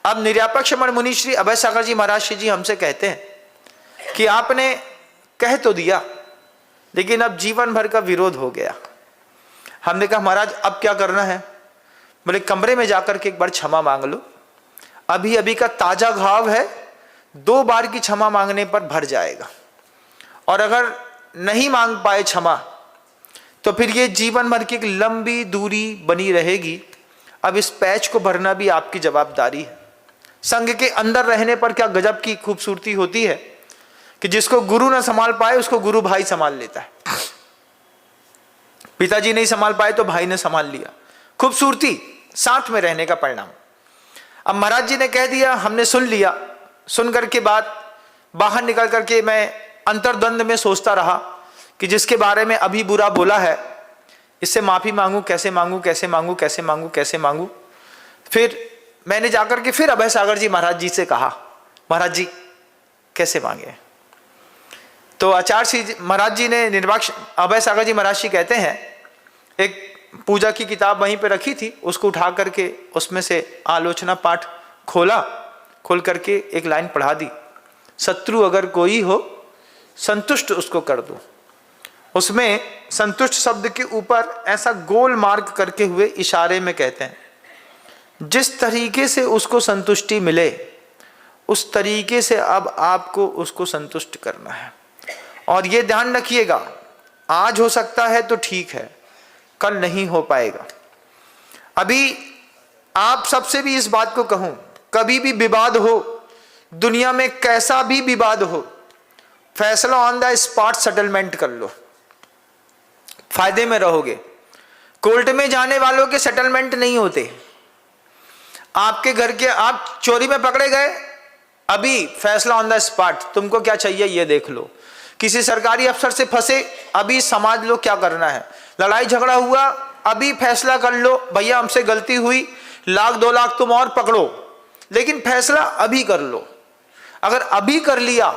अब निर्यापक्ष मुनि श्री अभय सागर जी महाराज जी हमसे कहते हैं कि आपने कह तो दिया, लेकिन अब जीवन भर का विरोध हो गया। हमने कहा महाराज अब क्या करना है? बोले कमरे में जाकर के एक बार क्षमा मांग लो, अभी अभी का ताजा घाव है, 2 बार की क्षमा मांगने पर भर जाएगा। और अगर नहीं मांग पाए क्षमा तो फिर ये जीवन भर की एक लंबी दूरी बनी रहेगी। अब इस पैच को भरना भी आपकी जवाबदारी है। संघ के अंदर रहने पर क्या गजब की खूबसूरती होती है कि जिसको गुरु ना संभाल पाए उसको गुरु भाई संभाल लेता है। पिताजी नहीं संभाल पाए तो भाई ने संभाल लिया। खूबसूरती साथ में रहने का परिणाम। अब महाराज जी ने कह दिया, हमने सुन लिया। सुन करके बाद बाहर निकल करके मैं अंतर्द्वंद में सोचता रहा कि जिसके बारे में अभी बुरा बोला है इससे माफी मांगू, कैसे मांगू, कैसे मांगू, कैसे मांगू, कैसे मांगू। फिर मैंने जाकर के फिर अभय सागर जी महाराज जी से कहा, महाराज जी कैसे मांगे? तो आचार्य जी महाराज जी ने निर्वाक्ष अभय सागर जी महाराज जी कहते हैं, एक पूजा की किताब वहीं पे रखी थी, उसको उठा करके उसमें से आलोचना पाठ खोला, खोल करके एक लाइन पढ़ा दी, शत्रु अगर कोई हो संतुष्ट उसको कर दो। उसमें संतुष्ट शब्द के ऊपर ऐसा गोल मार्क करके हुए इशारे में कहते हैं, जिस तरीके से उसको संतुष्टि मिले उस तरीके से अब आपको उसको संतुष्ट करना है। और ये ध्यान रखिएगा, आज हो सकता है तो ठीक है, कल नहीं हो पाएगा। अभी आप सबसे भी इस बात को कहूं, कभी भी विवाद हो, दुनिया में कैसा भी विवाद हो, फैसला ऑन द स्पॉट सेटलमेंट कर लो, फायदे में रहोगे। कोर्ट में जाने वालों के सेटलमेंट नहीं होते। आपके घर के आप चोरी में पकड़े गए, अभी फैसला ऑन द स्पॉट, तुमको क्या चाहिए ये देख लो। किसी सरकारी अफसर से फंसे, अभी समझ लो क्या करना है। लड़ाई झगड़ा हुआ, अभी फैसला कर लो, भैया हमसे गलती हुई, 1 लाख 2 लाख तुम और पकड़ो, लेकिन फैसला अभी कर लो। अगर अभी कर लिया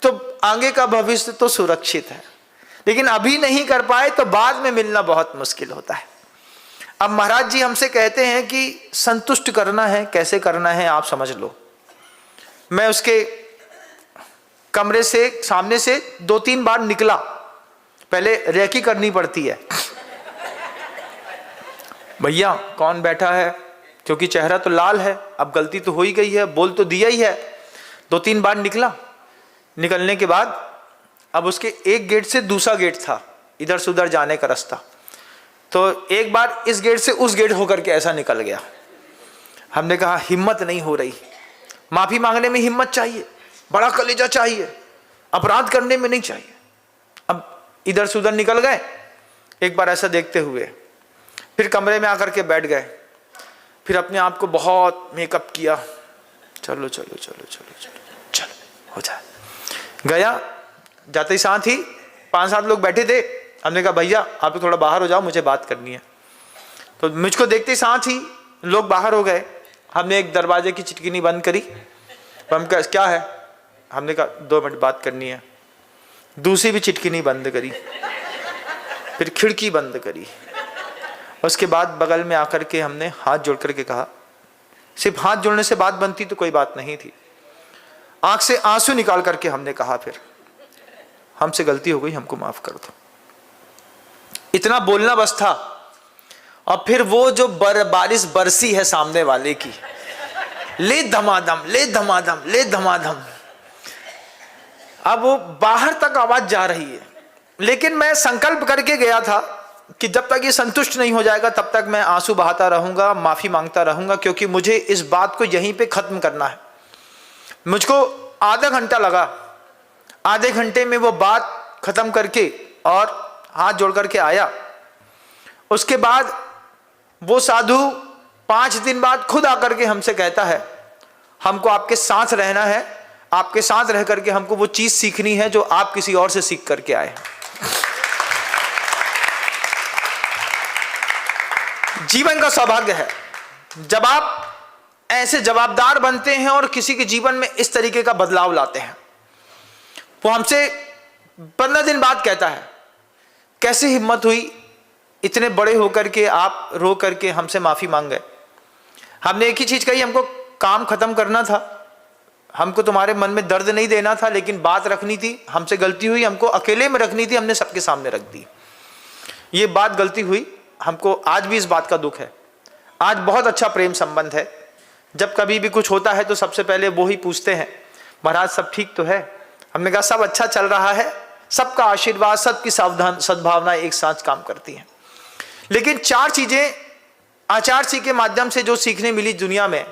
तो आगे का भविष्य तो सुरक्षित है, लेकिन अभी नहीं कर पाए तो बाद में मिलना बहुत मुश्किल होता है। अब महाराज जी हमसे कहते हैं कि संतुष्ट करना है, कैसे करना है आप समझ लो। मैं उसके कमरे से सामने से 2-3 बार निकला, पहले रेकी करनी पड़ती है, भैया कौन बैठा है, क्योंकि चेहरा तो लाल है, अब गलती तो हो ही गई है, बोल तो दिया ही है। 2-3 बार निकला, निकलने के बाद अब उसके एक गेट से दूसरा गेट था, इधर से उधर जाने का रास्ता, तो एक बार इस गेट से उस गेट होकर के ऐसा निकल गया। हमने कहा हिम्मत नहीं हो रही, माफी मांगने में हिम्मत चाहिए, बड़ा कलेजा चाहिए, अपराध करने में नहीं चाहिए। अब इधर से उधर निकल गए, एक बार ऐसा देखते हुए फिर कमरे में आकर के बैठ गए, फिर अपने आप को बहुत मेकअप किया, चलो चलो चलो चलो चलो चलो हो जाए। गया, जाते ही साथ ही 5-7 लोग बैठे थे। हमने कहा भैया आप थोड़ा बाहर हो जाओ, मुझे बात करनी है। तो मुझको देखते ही साथ ही लोग बाहर हो गए। हमने एक दरवाजे की चिटकिनी बंद करी, हम कहा क्या है, हमने कहा 2 मिनट बात करनी है। दूसरी भी चिटकिनी बंद करी, फिर खिड़की बंद करी। उसके बाद बगल में आकर के हमने हाथ जोड़ करके कहा, सिर्फ हाथ जोड़ने से बात बनती तो कोई बात नहीं थी। आंख से आंसू निकाल करके हमने कहा, फिर हमसे गलती हो गई, हमको माफ कर दो। इतना बोलना बस था। और फिर वो जो बारिश बरसी है सामने वाले की, ले धमाधम ले धमाधम ले धमाधम, अब वो बाहर तक आवाज जा रही है। लेकिन मैं संकल्प करके गया था कि जब तक ये संतुष्ट नहीं हो जाएगा तब तक मैं आंसू बहाता रहूंगा, माफी मांगता रहूंगा, क्योंकि मुझे इस बात को यहीं पे खत्म करना है। मुझको आधा घंटा लगा, आधे घंटे में वो बात खत्म करके और हाथ जोड़ करके आया। उसके बाद वो साधु 5 दिन बाद खुद आकर के हमसे कहता है, हमको आपके साथ रहना है, आपके साथ रह करके हमको वो चीज सीखनी है जो आप किसी और से सीख करके आए। जीवन का सौभाग्य है जब आप ऐसे जवाबदार बनते हैं और किसी के जीवन में इस तरीके का बदलाव लाते हैं। वो हमसे 15 दिन बाद कहता है, कैसे हिम्मत हुई, इतने बड़े होकर के आप रो करके हमसे माफी मांग गए। हमने एक ही चीज कही, हमको काम खत्म करना था, हमको तुम्हारे मन में दर्द नहीं देना था, लेकिन बात रखनी थी, हमसे गलती हुई, हमको अकेले में रखनी थी, हमने सबके सामने रख दी। ये बात गलती हुई, हमको आज भी इस बात का दुख है। आज बहुत अच्छा प्रेम संबंध है। जब कभी भी कुछ होता है तो सबसे पहले वो ही पूछते हैं, महाराज सब ठीक तो है? हमने कहा सब अच्छा चल रहा है, सबका आशीर्वाद, सबकी सद्भावना एक साथ काम करती हैं। लेकिन 4 चीजें आचार्य जी के माध्यम से जो सीखने मिली दुनिया में,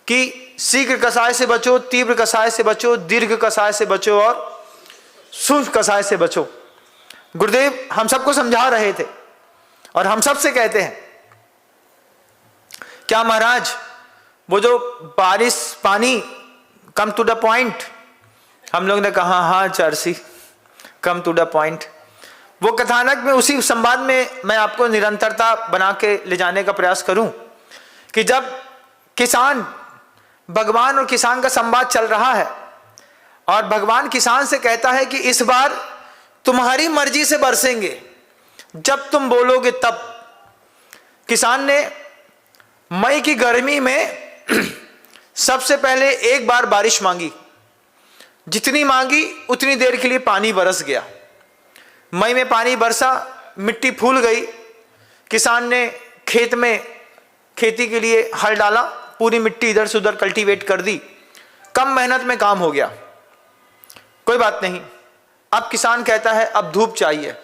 कि शीघ्र कसाय से बचो, तीव्र कसाय से बचो, दीर्घ कसाय से बचो और सूक्ष्म कसाय से बचो। गुरुदेव हम सबको समझा रहे थे और हम सबसे कहते हैं, क्या महाराज वो जो बारिश पानी कम टू द पॉइंट? हम लोग ने कहा हाँ चर्सी, कम टू द पॉइंट। वो कथानक में, उसी संवाद में मैं आपको निरंतरता बना के ले जाने का प्रयास करूं कि जब किसान, भगवान और किसान का संवाद चल रहा है और भगवान किसान से कहता है कि इस बार तुम्हारी मर्जी से बरसेंगे, जब तुम बोलोगे तब। किसान ने मई की गर्मी में सबसे पहले एक बार बारिश मांगी, जितनी मांगी उतनी देर के लिए पानी बरस गया। मई में पानी बरसा, मिट्टी फूल गई, किसान ने खेत में खेती के लिए हल डाला, पूरी मिट्टी इधर से उधर कल्टीवेट कर दी, कम मेहनत में काम हो गया। कोई बात नहीं, अब किसान कहता है अब धूप चाहिए।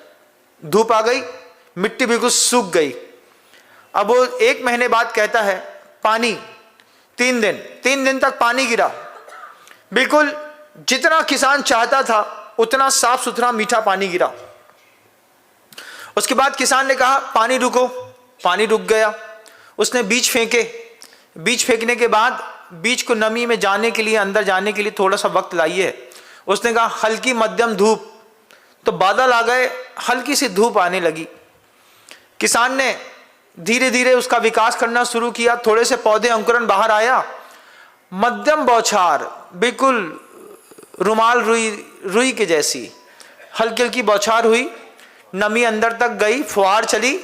धूप आ गई, मिट्टी बिल्कुल सूख गई। अब वो 1 महीने बाद कहता है पानी, 3 दिन तक पानी गिरा, बिल्कुल जितना किसान चाहता था उतना साफ सुथरा मीठा पानी गिरा। उसके बाद किसान ने कहा पानी रुको, पानी रुक गया। उसने बीज फेंके, बीज फेंकने के बाद बीज को नमी में जाने के लिए, अंदर जाने के लिए थोड़ा सा वक्त लाइए। उसने कहा हल्की मध्यम धूप, तो बादल आ गए, हल्की सी धूप आने लगी। किसान ने धीरे धीरे उसका विकास करना शुरू किया, थोड़े से पौधे अंकुरन बाहर आया, मध्यम बौछार, बिल्कुल रुमाल रुई के जैसी हल्की हल्की बौछार हुई, नमी अंदर तक गई, फुहार चली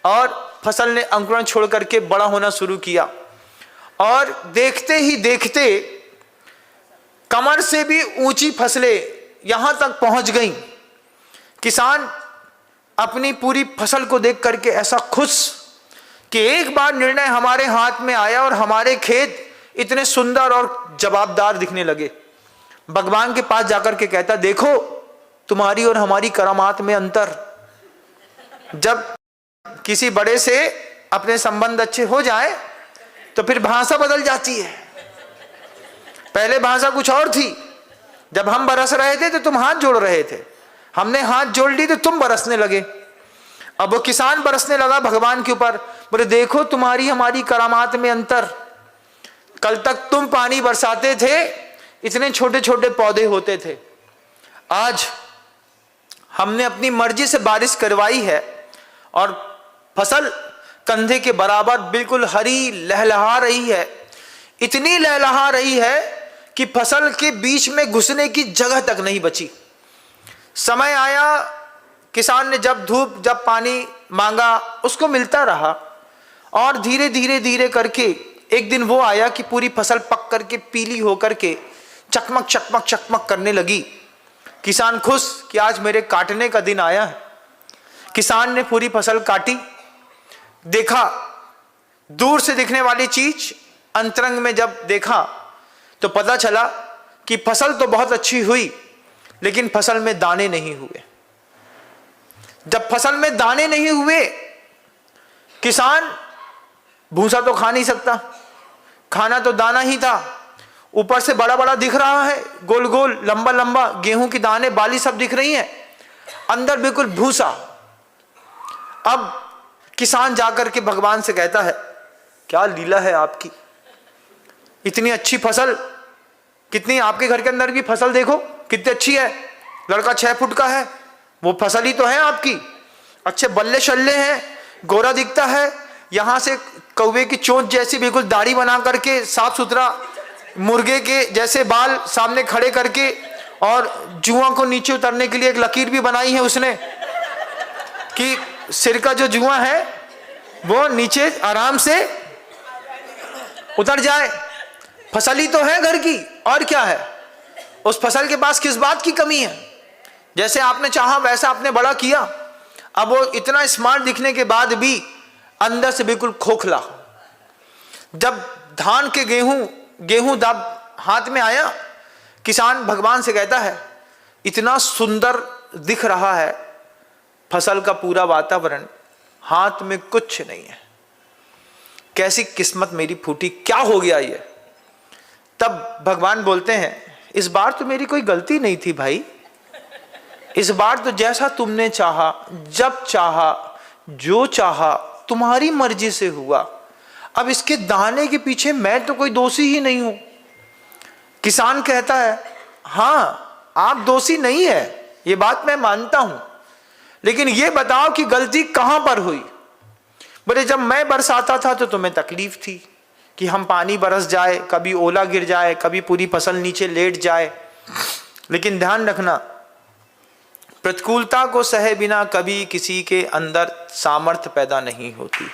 और फसल ने अंकुरण छोड़ करके बड़ा होना शुरू किया। और देखते ही देखते कमर से भी ऊंची फसलें यहां तक पहुंच गईं। किसान अपनी पूरी फसल को देख करके ऐसा खुश कि एक बार निर्णय हमारे हाथ में आया और हमारे खेत इतने सुंदर और जवाबदार दिखने लगे। भगवान के पास जाकर के कहता, देखो तुम्हारी और हमारी करामात में अंतर। जब किसी बड़े से अपने संबंध अच्छे हो जाए तो फिर भाषा बदल जाती है। पहले भाषा कुछ और थी, जब हम बरस रहे थे तो तुम हाथ जोड़ रहे थे, हमने हाथ जोड़ ली तो तुम बरसने लगे। अब वो किसान बरसने लगा भगवान के ऊपर, बोले देखो तुम्हारी हमारी करामात में अंतर। कल तक तुम पानी बरसाते थे, इतने छोटे छोटे पौधे होते थे, आज हमने अपनी मर्जी से बारिश करवाई है और फसल कंधे के बराबर बिल्कुल हरी लहलहा रही है। इतनी लहलहा रही है कि फसल के बीच में घुसने की जगह तक नहीं बची। समय आया, किसान ने जब धूप जब पानी मांगा उसको मिलता रहा और धीरे धीरे धीरे करके एक दिन वो आया कि पूरी फसल पक करके पीली होकर के चकमक चकमक चकमक करने लगी। किसान खुश कि आज मेरे काटने का दिन आया है। किसान ने पूरी फसल काटी, देखा दूर से दिखने वाली चीज अंतरंग में जब देखा तो पता चला कि फसल तो बहुत अच्छी हुई लेकिन फसल में दाने नहीं हुए। जब फसल में दाने नहीं हुए, किसान भूसा तो खा नहीं सकता, खाना तो दाना ही था, ऊपर से बड़ा बड़ा दिख रहा है, गोल गोल लंबा लंबा गेहूं की दाने बाली सब दिख रही हैं, अंदर बिल्कुल भूसा। अब किसान जाकर के भगवान से कहता है क्या लीला है आपकी, इतनी अच्छी फसल, कितनी आपके घर के अंदर की फसल देखो कितनी अच्छी है, लड़का 6 फुट का है, वो फसल ही तो है आपकी, अच्छे बल्ले शल्ले हैं, गोरा दिखता है, यहां से कौवे की चोंच जैसी बिल्कुल दाढ़ी बना करके साफ सुथरा मुर्गे के जैसे बाल सामने खड़े करके और जुआ को नीचे उतरने के लिए एक लकीर भी बनाई है उसने कि सिर का जो जुआ है वो नीचे आराम से उतर जाए। फसल ही तो है घर की, और क्या है? उस फसल के पास किस बात की कमी है? जैसे आपने चाहा वैसा आपने बड़ा किया, अब वो इतना स्मार्ट दिखने के बाद भी अंदर से बिल्कुल खोखला। जब धान के गेहूं दाब हाथ में आया, किसान भगवान से कहता है इतना सुंदर दिख रहा है फसल का पूरा वातावरण, हाथ में कुछ नहीं है, कैसी किस्मत मेरी फूटी, क्या हो गया ये? तब भगवान बोलते हैं इस बार तो मेरी कोई गलती नहीं थी भाई, इस बार तो जैसा तुमने चाहा, जब चाहा, जो चाहा, तुम्हारी मर्जी से हुआ। अब इसके दाने के पीछे मैं तो कोई दोषी ही नहीं हूं। किसान कहता है हां आप दोषी नहीं है, ये बात मैं मानता हूं, लेकिन ये बताओ कि गलती कहां पर हुई? बोले जब मैं बरसाता था तो तुम्हें तकलीफ थी कि हम पानी बरस जाए, कभी ओला गिर जाए, कभी पूरी फसल नीचे लेट जाए। लेकिन ध्यान रखना, प्रतिकूलता को सहे बिना कभी किसी के अंदर सामर्थ्य पैदा नहीं होती।